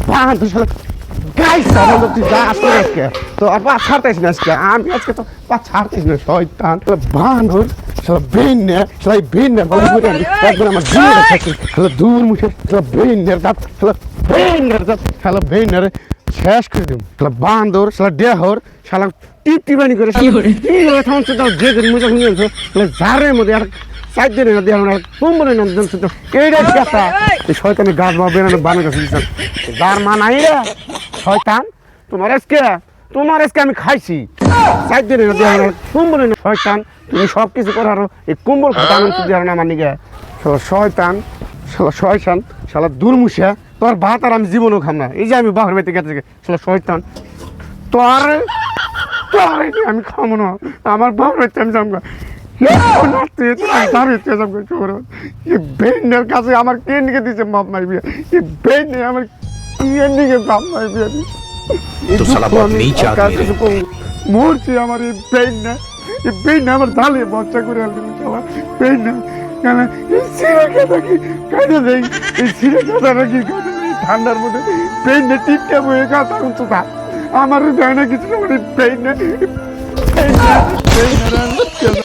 বান্ধব শালা গাইস আমার তুই যা আসলে আজকে তো আর পা ছাড়তেছ না আজকে আমি আজকে তো পা ছাড়তেছ না শয়তান বান্ধব শালা বেইনে বলে বুঝে একবার আমার দিয়ে রাখছে শালা দূর মুখে শালা বেইনের দাঁত শালা বেইনের শেষ করে দিম শালা বান্দর শালা দেহর শালা টিপটিবানি করে কি করে থামছে দাও যে করে মুজা শুনে শালা জারের মধ্যে আর সাইড দিয়ে না দিয়ে আমরা কুম্বলে না দিন তো এইটা কথা এই শয়তানি গাছ বা বেরানো বানা গাছ দিছেন যার মা নাই রে শয়তান তোমার আজকে আমি খাইছি সাইড দিয়ে না দিয়ে আমরা কুম্বলে না শয়তান তুমি সব কিছু করার এই কুম্বল খাতা আমি দিয়ে না আমার নিগে শয়তান শালা দুর্মুষা তোর ভাত আর আমি জীবনও খাম না এই যে আমি বাপের বাড়িতে গেছে শালা শয়তান তোর আমি খাবো না আমার বাপের বাড়িতে আমি যাবো কাছে আমার কে নিকে দিছে বাপ মাই বিয়া এই বেন আমার কে নিকে বাপ মাই বিয়া মরছি আমার এই বেন আমার ঢালে বচ্চা করে বেন না কেন এই সিরে খেতে কি কাজে দেই এই সিরে খেতে নাকি ঠান্ডার মধ্যে বেন না টিপটা বয়ে কথা উঠতো আমার যায় না কিছু বেন না